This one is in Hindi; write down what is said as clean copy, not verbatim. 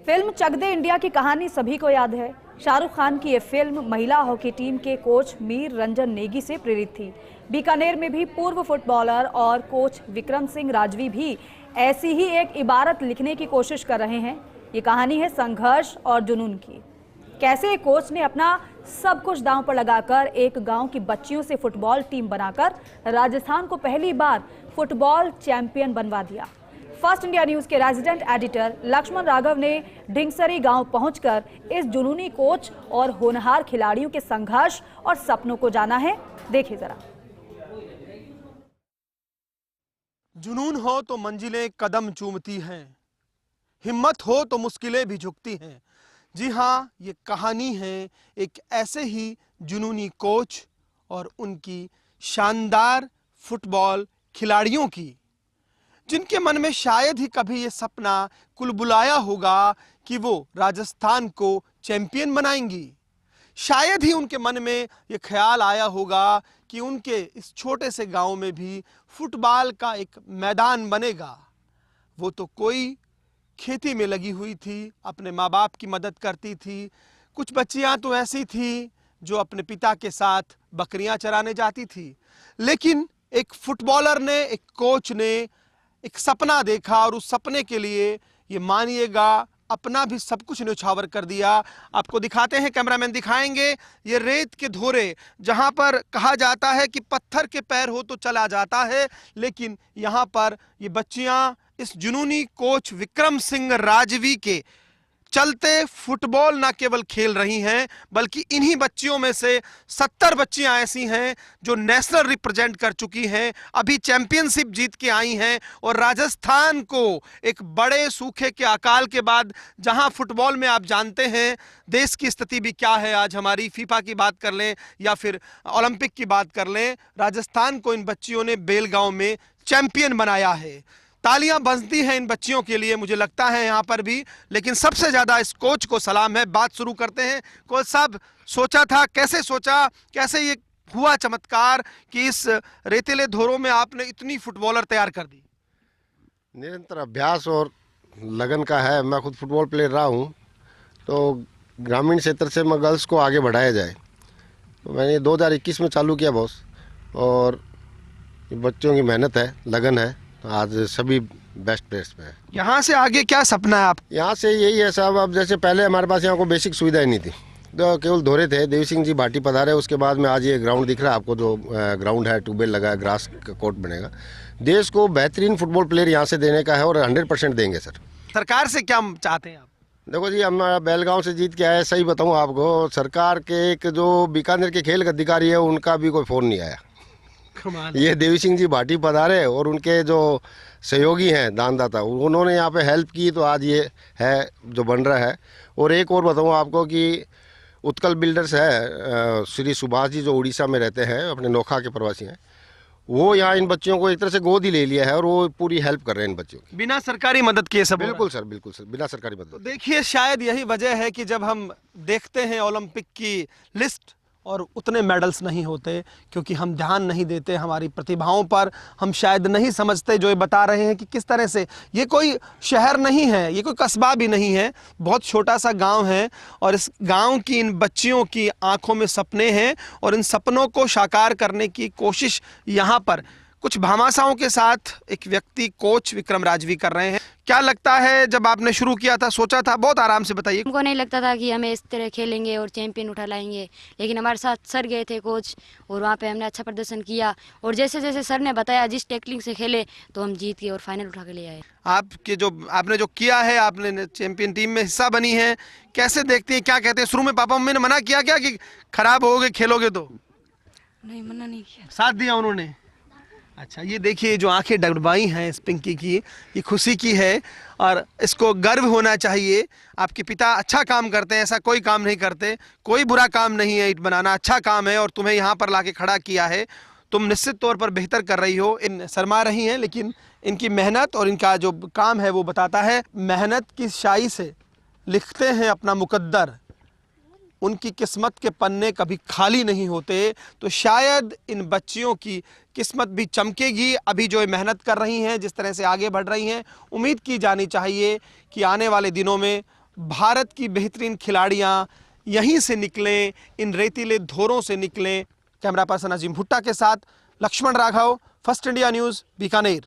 फिल्म चक दे इंडिया की कहानी सभी को याद है। शाहरुख खान की ये फिल्म महिला हॉकी टीम के कोच मीर रंजन नेगी से प्रेरित थी। बीकानेर में भी पूर्व फुटबॉलर और कोच विक्रम सिंह राजवी भी ऐसी ही एक इबारत लिखने की कोशिश कर रहे हैं। ये कहानी है संघर्ष और जुनून की। कैसे एक कोच ने अपना सब कुछ दांव पर लगाकर एक गांव की बच्चियों से फुटबॉल टीम बनाकर राजस्थान को पहली बार फुटबॉल चैंपियन बनवा दिया। फर्स्ट इंडिया न्यूज के रेजिडेंट एडिटर लक्ष्मण राघव ने ढिंगसरी गांव पहुंचकर इस जुनूनी कोच और होनहार खिलाड़ियों के संघर्ष और सपनों को जाना है। देखिए जरा। जुनून हो तो मंजिलें कदम चूमती हैं, हिम्मत हो तो मुश्किलें भी झुकती हैं। जी हाँ, ये कहानी है एक ऐसे ही जुनूनी कोच और उनकी शानदार फुटबॉल खिलाड़ियों की, जिनके मन में शायद ही कभी ये सपना कुलबुलाया होगा कि वो राजस्थान को चैंपियन बनाएंगी। शायद ही उनके मन में ये ख्याल आया होगा कि उनके इस छोटे से गांव में भी फुटबॉल का एक मैदान बनेगा। वो तो कोई खेती में लगी हुई थी, अपने माँ बाप की मदद करती थी। कुछ बच्चियां तो ऐसी थी जो अपने पिता के साथ बकरियां चराने जाती थी। लेकिन एक फुटबॉलर ने, एक कोच ने एक सपना देखा और उस सपने के लिए ये मानिएगा अपना भी सब कुछ न्यौछावर कर दिया। आपको दिखाते हैं, कैमरामैन दिखाएंगे, ये रेत के धोरे जहां पर कहा जाता है कि पत्थर के पैर हो तो चला जाता है, लेकिन यहां पर ये बच्चियां इस जुनूनी कोच विक्रम सिंह राजवी के चलते फुटबॉल न केवल खेल रही हैं, बल्कि इन्हीं बच्चियों में से 70 बच्चियां ऐसी हैं जो नेशनल रिप्रेजेंट कर चुकी हैं, अभी चैंपियनशिप जीत के आई हैं और राजस्थान को एक बड़े सूखे के अकाल के बाद, जहां फुटबॉल में आप जानते हैं देश की स्थिति भी क्या है, आज हमारी फीफा की बात कर लें या फिर ओलंपिक की बात कर लें, राजस्थान को इन बच्चियों ने बेलगांव में चैंपियन बनाया है। तालियां बजती हैं इन बच्चियों के लिए, मुझे लगता है यहाँ पर भी। लेकिन सबसे ज्यादा इस कोच को सलाम है। बात शुरू करते हैं। कोच साहब, सोचा था, कैसे सोचा, कैसे ये हुआ चमत्कार कि इस रेतीले धोरों में आपने इतनी फुटबॉलर तैयार कर दी? निरंतर अभ्यास और लगन का है। मैं खुद फुटबॉल प्लेयर रहा हूँ, तो ग्रामीण क्षेत्र से मैं गर्ल्स को आगे बढ़ाया जाए, तो मैंने 2021 में चालू किया बॉस। और बच्चों की मेहनत है, लगन है, तो आज सभी बेस्ट प्लेयर्स पे है। यहाँ से आगे क्या सपना है आप? यहाँ से यही है साहब, अब जैसे पहले हमारे पास यहाँ को बेसिक सुविधाएं नहीं थी, तो केवल धोरे थे। देवी सिंह जी भाटी पधारे, उसके बाद में आज ये ग्राउंड दिख रहा है आपको, जो ग्राउंड है, ट्यूबवेल लगा है, ग्रास का कोर्ट बनेगा। देश को बेहतरीन फुटबॉल प्लेयर यहाँ से देने का है और 100% देंगे सर। सरकार से क्या चाहते हैं आप? देखो जी, हम बेलगांव से जीत के आए। सही बताऊँ आपको, सरकार के एक जो बीकानेर के खेल अधिकारी है, उनका भी कोई फ़ोन नहीं आया। ये देवी सिंह जी भाटी पधारे और उनके जो सहयोगी हैं, दानदाता, उन्होंने यहाँ पे हेल्प की, तो आज ये है जो बन रहा है। और एक और बताऊँ आपको कि उत्कल बिल्डर्स है, श्री सुभाष जी, जो उड़ीसा में रहते हैं, अपने नोखा के प्रवासी हैं, वो यहाँ इन बच्चियों को एक तरह से गोद ही ले लिया है और वो पूरी हेल्प कर रहे हैं इन बच्चियों की, बिना सरकारी मदद किए सब। बिल्कुल सर, बिल्कुल सर, बिना सरकारी मदद। तो देखिए, शायद यही वजह है कि जब हम देखते हैं ओलंपिक की लिस्ट और उतने मेडल्स नहीं होते, क्योंकि हम ध्यान नहीं देते हमारी प्रतिभाओं पर। हम शायद नहीं समझते, जो ये बता रहे हैं कि किस तरह से ये कोई शहर नहीं है, ये कोई कस्बा भी नहीं है, बहुत छोटा सा गांव है और इस गांव की इन बच्चियों की आंखों में सपने हैं और इन सपनों को साकार करने की कोशिश यहाँ पर कुछ भामाशाहों के साथ एक व्यक्ति कोच विक्रम राजवी कर रहे हैं। क्या लगता है, जब आपने शुरू किया था, सोचा था? बहुत आराम से बताइए। हमको नहीं लगता था कि हमें इस तरह खेलेंगे और चैंपियन उठा लाएंगे, लेकिन हमारे साथ सर गए थे कोच, और वहाँ पे हमने अच्छा प्रदर्शन किया और जैसे जैसे सर ने बताया जिस टेक्निक से खेले, तो हम जीत गए और फाइनल उठा के ले आए। आपने जो किया है, आपने चैंपियन टीम में हिस्सा बनी है, कैसे देखते हैं, क्या कहते हैं? शुरू में पापा मम्मी ने मना किया क्या कि खराब होगे खेलोगे? तो नहीं, मना नहीं किया, साथ दिया उन्होंने। अच्छा, ये देखिए, जो आंखें डगडबाई हैं इस पिंकी की, ये खुशी की है और इसको गर्व होना चाहिए। आपके पिता अच्छा काम करते हैं, ऐसा कोई काम नहीं करते, कोई बुरा काम नहीं है ईंट बनाना, अच्छा काम है और तुम्हें यहाँ पर लाके खड़ा किया है। तुम निश्चित तौर पर बेहतर कर रही हो। इन शर्मा रही हैं, लेकिन इनकी मेहनत और इनका जो काम है वो बताता है। मेहनत की शाई से लिखते हैं अपना मुकद्दर, उनकी किस्मत के पन्ने कभी खाली नहीं होते। तो शायद इन बच्चियों की किस्मत भी चमकेगी। अभी जो मेहनत कर रही हैं, जिस तरह से आगे बढ़ रही हैं, उम्मीद की जानी चाहिए कि आने वाले दिनों में भारत की बेहतरीन खिलाड़ियां यहीं से निकलें, इन रेतीले धोरों से निकलें। कैमरा पर्सन अजीम भुट्टा के साथ Lakshman Raghav, First India News, Bikaner.